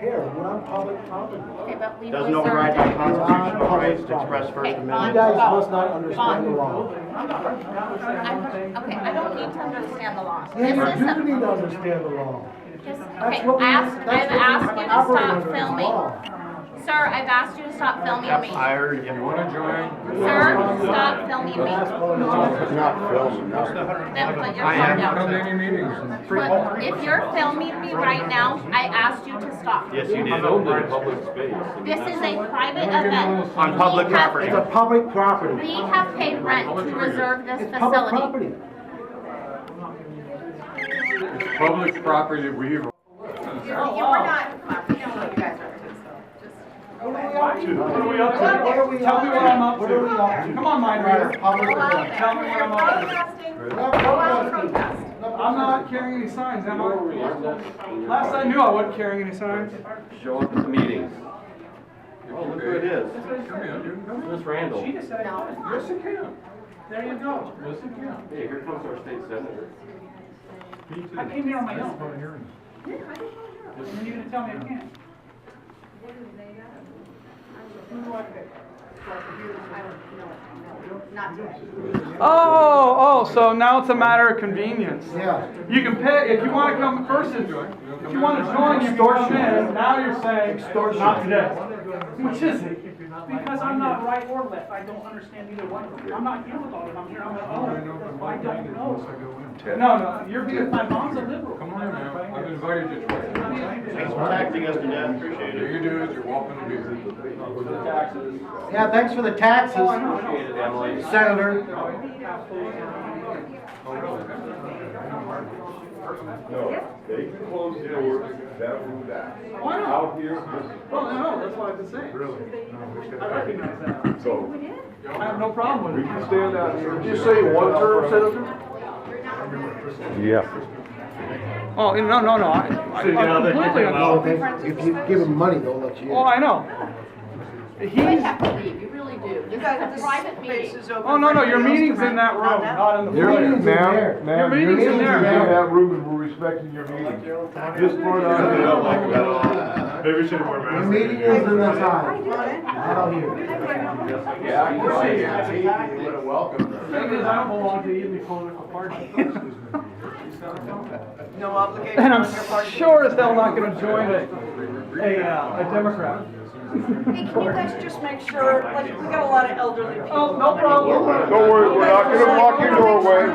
care, we're on public property. Okay, but we Doesn't override my constitutional rights to express First Okay, You Amendment. guys must not understand the law. Okay, I don't need to understand the law. Yeah, This you is, do need to understand the law. just, That's okay, what we- I've that's what we asked you to operate stop under, is filming. law. Sir, I've asked you to stop filming Got me. fired. You wanna join? Sir, stop filming me. Not filming. Then put your I am. phone down. Come to any meetings. But if you're filming me right now, I asked you to stop. Yes, you did. Public space. This is a private event. On public We have- property. It's a public property. We have paid rent to reserve this It's public facility. property. It's public property that we've. We're not, we know what you guys are. What are we up to? Tell me what I'm up to. Come on, mind reader. Tell me what I'm up to. I'm not carrying any signs, am I? Last I knew, I wasn't carrying any signs. Show up at the meetings. Oh, look who it is. Come here, you can come. Miss Randall. She just said, yes, it can. There you go. Yes, it can. Hey, here comes our state senator. I came here on my own. Yeah, I did. And then you're gonna tell me I can't. Oh, so now it's a matter of convenience. Yeah. You can pay, if you wanna come first, if you wanna join, you can come in, now you're saying, not today. Which is it? Because I'm not right or left, I don't understand either one of them. I'm not here with all of them, I'm here on my own, I don't know. No, you're being, my mom's a liberal. Come on in, man. I've invited you twice. Thanks for acting us to death. Appreciate All it. you do is you're welcome to be here. Taxes. Yeah, thanks for the taxes, Appreciate it, Emily. Senator. No, they can close the doors, that will that. Why not? Out here, Well, no, that's what I've been saying. Really? I recognize that. so, I have no problem we with it. can stand out here. Did you say one term, Senator? Yeah. Oh, no, I completely understand. If you give them money, they'll let you in. Oh, I know. You He's, have to leave, you really do. This is a private meeting. oh, no, your meeting's in that room, not in the Your foyer. meeting's in there. Your meeting's in there. that room and we're respecting your meeting. This part out here. Maybe we should wear Your meeting is in the side, not here. Yeah, I can see it. You would have welcomed her. Thing is, I don't belong to either political party. No obligation And on your I'm part. sure as hell not gonna join a Democrat. Hey, can you guys just make sure, like, we got a lot of elderly people. Oh, no problem. Don't worry, we're not gonna block your doorway.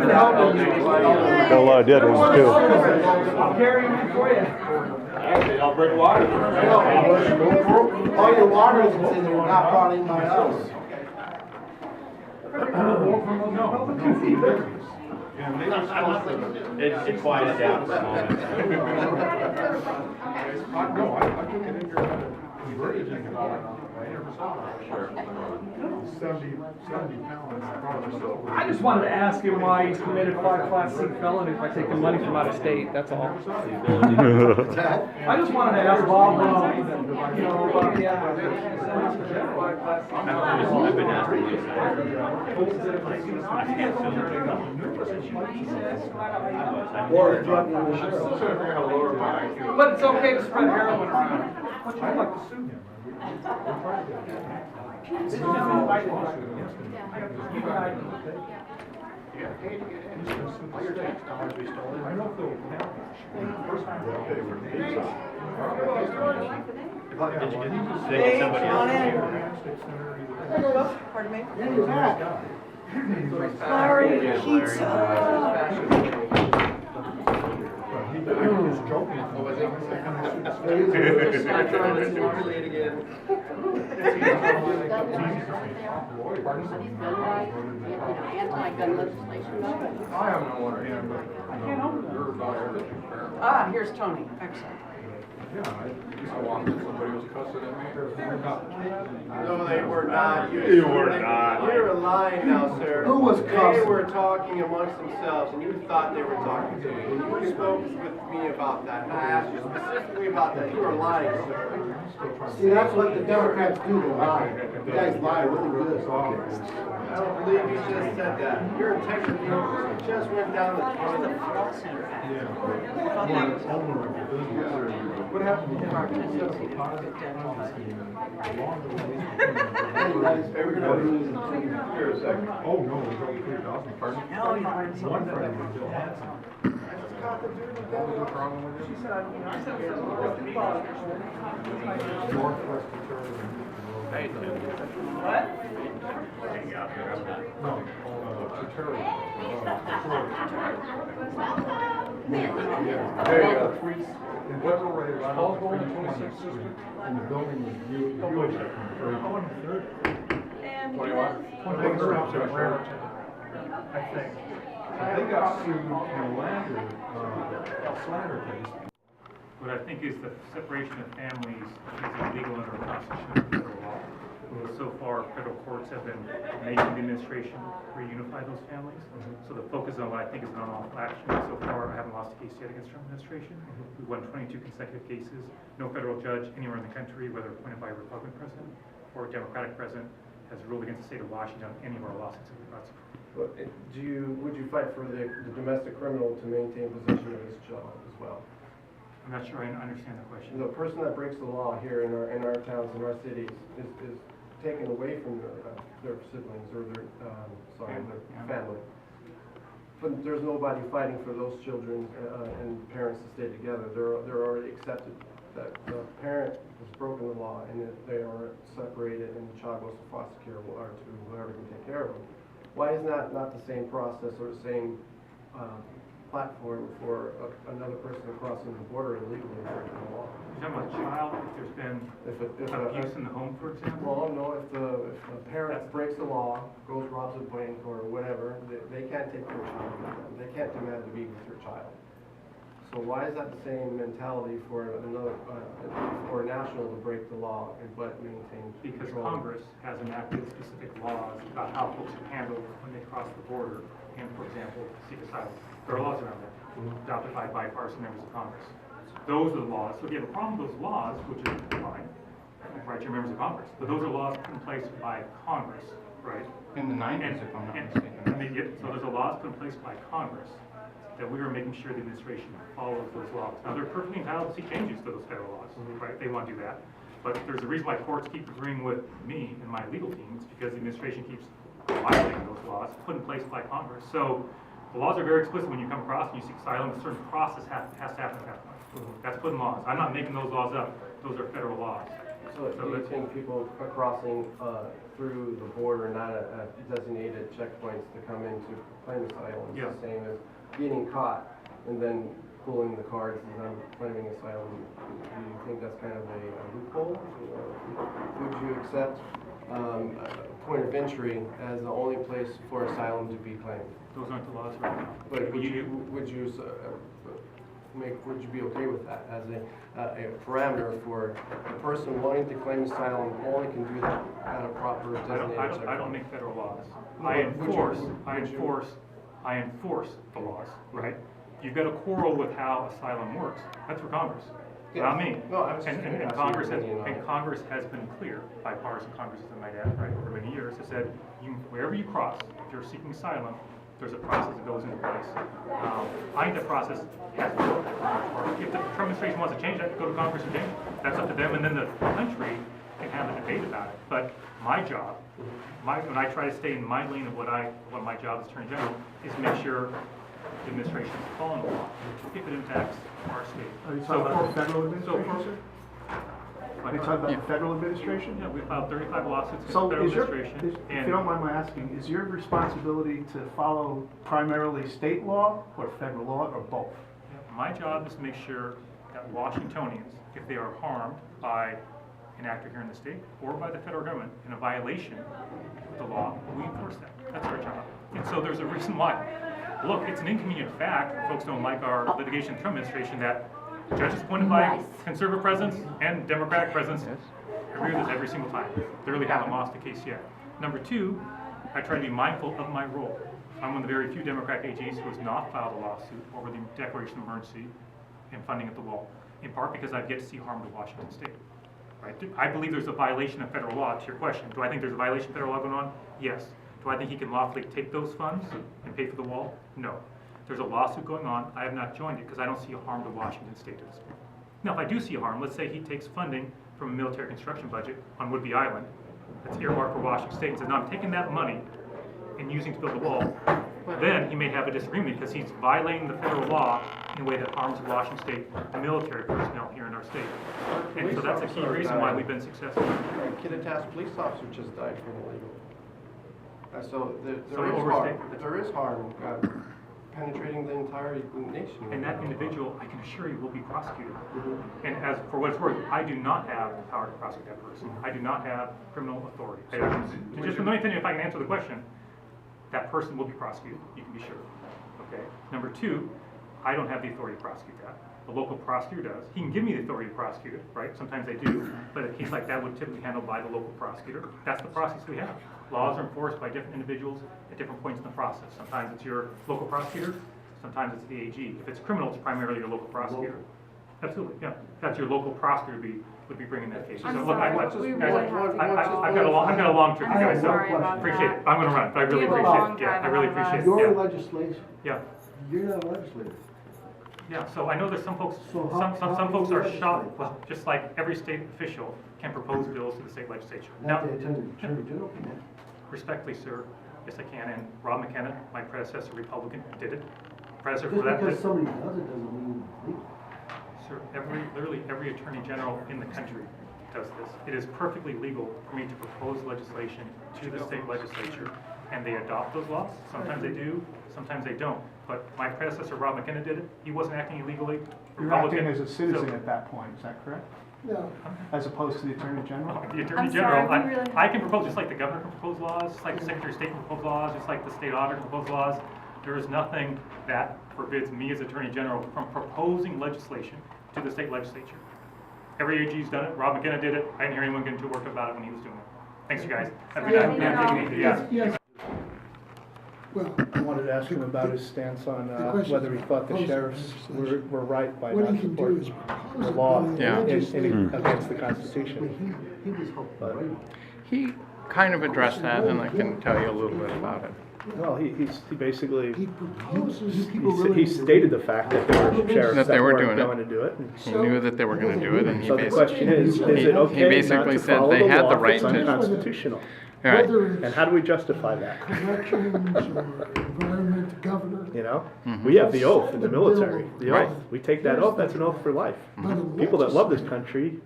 Got a lot of dead ones too. I'll carry it for you. I'll bring water. All your water is in there, not brought in by us. It quieted down for a moment. No, I took it in your converted it. I just wanted to ask him why he's committed 5 Class C felonies by taking money from out of state, that's all. I just wanted to ask Bob, you know, about the I've been asking you. I can't film Or drug in the I'm still trying to figure out how to lower my IQ. But it's okay to spread heroin around. I'd like to sue him. Did you Hey, get somebody come on else? in. Pardon me? Yeah, you're back. Larry, pizza. Anti-gun legislation. I have no one here, but you're about everything. Ah, here's Tony, excellent. Yeah, I used to want that somebody was cussing at me. No, they were not. You were not. You're lying now, sir. Who was They cussing? were talking amongst themselves, and you thought they were talking to you. And you spoke with me about that, and I asked you specifically about that. You were lying, sir. See, that's what the Democrats do, they lie. You guys lie really good. I don't believe you just said that. Your integrity just went down the. What happened? Hey, we're gonna lose it. Here a second. Oh, no, it was only 3,000, pardon? One Friday, Bill Hanson. She said, I said, what? There you go. In Federal Way, right off of 26th Street, and the building was huge. And 21? I think. They got sued in a slander case. What I think is the separation of families is illegal under constitutional federal law. So far, federal courts have been making the administration reunify those families. So the focus on what I think is an unlawful action. So far, I haven't lost a case yet against Trump administration. We won 22 consecutive cases. No federal judge anywhere in the country, whether appointed by a Republican president or a Democratic president, has ruled against the state of Washington on any of our lawsuits that we brought. But would you fight for the domestic criminal to maintain possession of his job as well? I'm not sure I understand the question. The person that breaks the law here in our towns, in our cities, is taken away from their siblings or their family. But there's nobody fighting for those children and parents to stay together. They're already accepted that the parent has broken the law and that they are separated and the child goes to foster care or to whoever can take care of them. Why is that not the same process or the same platform for another person crossing the border illegally and breaking the law? You're talking about a child, if there's been abuse in the home, for example? Well, no, if a parent breaks the law, goes robs a bank or whatever, they can't take their child with them. They can't demand to be with your child. So why is that the same mentality for for a national to break the law but maintain Because control? Congress has enacted specific laws about how folks are handled when they cross the border and, for example, seek asylum. There are laws around that, adopted by bipartisan members of Congress. Those are the laws. So if you have a problem with those laws, which is fine, write your members of Congress. But those are laws put in place by Congress, right? In the 90s, if I'm not mistaken. So there's a laws put in place by Congress that we are making sure the administration follows those laws. Now, they're perfectly entitled to see changes to those federal laws, right? They want to do that. But there's a reason why courts keep agreeing with me and my legal team. It's because the administration keeps violating those laws put in place by Congress. So the laws are very explicit when you come across and you seek asylum. A certain process has to happen at that point. That's put in laws. I'm not making those laws up. Those are federal laws. So do you think people crossing through the border, not at designated checkpoints to come in to claim asylum is Yeah. the same as getting caught and then pulling the cards as I'm claiming asylum? Do you think that's kind of a loophole? Would you accept a point of entry as the only place for asylum to be claimed? Those aren't the laws right now. But would you be okay with that as a parameter for a person wanting to claim asylum only can do that at a proper designated checkpoint? I don't make federal laws. No, I would enforce the laws, right? You've got a quarrel with how asylum works. That's for Congress, not me. No, I was And asking Congress your has, opinion on it. Congress has been clear, bipartisan Congress, I might add, right, for many years, has said, wherever you cross, if you're seeking asylum, there's a process that goes into place. I think the process has to go. If the Trump administration wants to change that, go to Congress and change it. That's up to them, and then the country can have a debate about it. But my job, when I try to stay in my lane of what my job as Attorney General, is make sure the administration is following the law if it impacts our state. Are you talking about the federal administration, sir? Are you talking about the federal administration? Yeah, we filed 35 lawsuits against the So federal is your, administration. if you don't mind my asking, is your responsibility to follow primarily state law or federal law or both? My job is to make sure that Washingtonians, if they are harmed by an actor here in the state or by the federal government in a violation of the law, we enforce that. That's our job. And so there's a reason why. Look, it's an inconvenient fact, folks don't like our litigation in the Trump administration, that judges appointed by conservative presidents and Democratic presidents agree with this every single time. They really haven't lost a case yet. Number two, I try to be mindful of my role. I'm one of the very few Democratic AGs who has not filed a lawsuit over the declaration of emergency and funding at the wall, in part because I've yet to see harm to Washington State. Right? I believe there's a violation of federal law. To your question, do I think there's a violation of federal law going on? Yes. Do I think he can lawfully take those funds and pay for the wall? No. There's a lawsuit going on. I have not joined it because I don't see a harm to Washington State to this point. Now, if I do see a harm, let's say he takes funding from a military construction budget on Whidbey Island that's earmarked for Washington State and says, no, I'm taking that money and using to build the wall, then he may have a disagreement because he's violating the federal law in a way that harms Washington State military personnel here in our state. And so that's a key reason why we've been successful. A Kittitas police officer just died from illegal. So So you overstate. there is harm penetrating the entire nation. And that individual, I can assure you, will be prosecuted. And as for what it's worth, I do not have the power to prosecute that person. I do not have criminal authority. Just let me finish if I can answer the question. That person will be prosecuted, you can be sure. Okay. Number two, I don't have the authority to prosecute that. The local prosecutor does. He can give me the authority to prosecute it, right? Sometimes they do, but a case like that would typically be handled by the local prosecutor. That's the process we have. Laws are enforced by different individuals at different points in the process. Sometimes it's your local prosecutor, sometimes it's the AG. If it's criminal, it's primarily your local prosecutor. Absolutely, yeah. That's your local prosecutor would be bringing that case. I'm So look, sorry, I've we really have to go. I've got a long trip, you guys, so sorry about appreciate that. it. I'm gonna run, but I really We have a appreciate long it. Yeah, I drive really ahead of appreciate it. You're a Yeah. legislator. Yeah. You're not a legislator. Yeah, so I know there's some folks, So how some can folks you are legislate? shocked, well, just like every state official can propose bills to the state legislature. Now, Not the attorney general can. respectfully, sir, yes, I can, and Rob McKenna, my predecessor, Republican, did it. Predecessor Just for that, because did. somebody does it doesn't mean it's legal. Sir, literally every attorney general in the country does this. It is perfectly legal for me to propose legislation to the state legislature, and they adopt those laws. Sometimes they do, sometimes they don't. But my predecessor, Rob McKenna, did it. He wasn't acting illegally. You're acting Republican. as a citizen So- at that point, is that correct? No. As opposed to the Attorney General? The Attorney I'm General, sorry, we really I can propose, just like the governor can propose laws, just like the Secretary of State can propose laws, just like the state auditor can propose laws. There is nothing that forbids me as Attorney General from proposing legislation to the state legislature. Every AG's done it, Rob McKenna did it, I didn't hear anyone getting too worked up about it when he was doing it. Thanks, you guys. Have a good night. Yeah, take it easy. Yeah. Yes. Well, I wanted to ask him about his stance on The question whether he is thought the proposed sheriffs legislation. were right by what not he can do supporting is propose the it law by the Yeah. legislature. against the Constitution. He was hoping, But- right? He kind of addressed that, and I can tell you a little bit about it. Well, he basically, He proposes. he stated the fact that there were sheriffs That that they were weren't doing it. going to do it. He knew that they were going to do it, and he So the question basically, is it okay he not basically to said follow they the had law the if right it's to. unconstitutional? All right. Whether And it's how do we justify that? corrections or environment governor. You know, Mhm. we have the oath in the military. The Right. oath. We take that oath. That's an oath for life. By the People that love this legislature. country,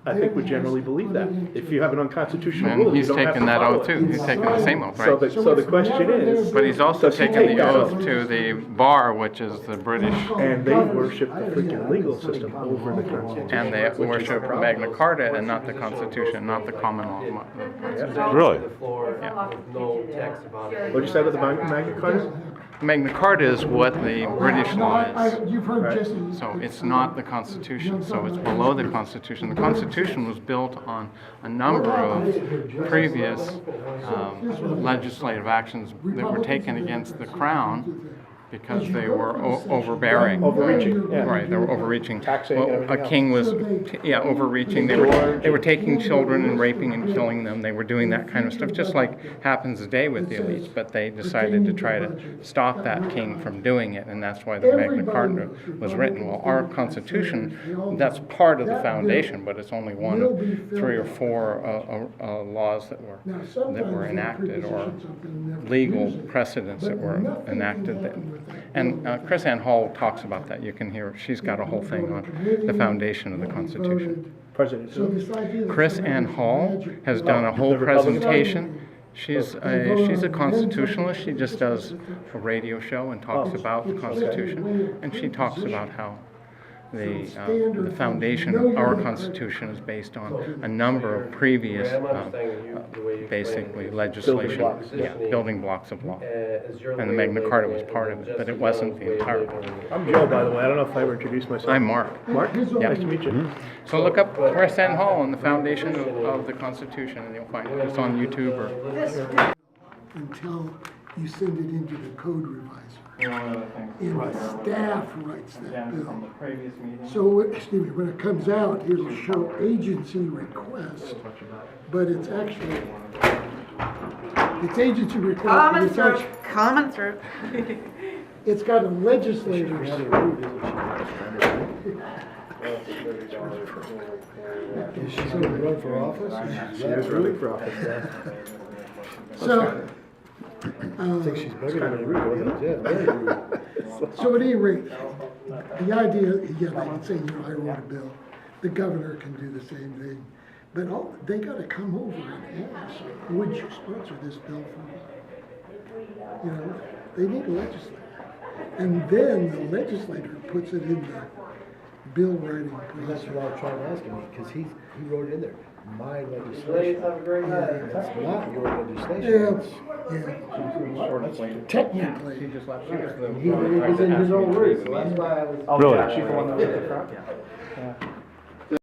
I think, would generally believe that. If you have an unconstitutional And rule, you he's don't have taking to that follow oath it. too. He's taking the same oath, So right? so the question is, But he's also does he taken take the that oath to the bar, which is the British, and they worship the freaking legal system over the Constitution. and they worship Magna Carta and not the Constitution, not the common law. Really? The floor Yeah. with no text about it. What'd you say about the Magna Carta? Magna Carta is what the British law is. You've heard Right. Jesse. So it's not the Constitution, so it's below the Constitution. The Constitution was built on a number of previous legislative actions that were taken against the Crown because they were overbearing. Overreaching, yeah. Right, they were overreaching. Taxing and Well, everything a else. king was, yeah, overreaching. They were taking children and raping and killing them. They were doing that kind of stuff, just like happens today with the elites. But they decided to try to stop that king from doing it, and that's why the Magna Carta was written. Well, our Constitution, that's part of the foundation, but it's only one of 3 or 4 laws that were enacted, or legal precedents that were enacted. And Chris Ann Hall talks about that. You can hear, she's got a whole thing on the foundation of the Constitution. President. Chris Ann Hall has done a whole The Republican presentation. She's a constitutionalist. She just does a radio show and talks about the Constitution. And she talks about how the foundation of our Constitution is based on a number of previous, basically legislation, building blocks of law. And the Magna Carta was part of it, but it wasn't the entire one. I'm Joe, by the way. I don't know if I ever introduced myself. I'm Mark. Mark? Yeah. Nice to meet you. So look up Chris Ann Hall and the foundation of the Constitution, and you'll find it. It's on YouTube or. Until you send it into the code revisor. And the staff writes that bill. So, excuse me, when it comes out, it'll show agency request, but it's actually It's agency report, but it's actually, coming through. it's got a legislator's. Is she gonna run for office? She is running for office, yeah. So, I think she's bigger than Rude, yeah, very rude. so at any rate, the idea, yeah, they can say, I wrote a bill. The governor can do the same thing. But they gotta come over and ask, would you sponsor this bill for me? They need a legislator. And then the legislator puts it in the bill writing That's process. what I was trying to ask him, because he wrote it in there, my legislation. That's not your legislation. Yeah, Shortly. technically. She just left. She was the He one who was tried in to his ask me own to words, read so the that's meeting. why I was. Oh, Really? yeah, she's the one that was at the front, yeah.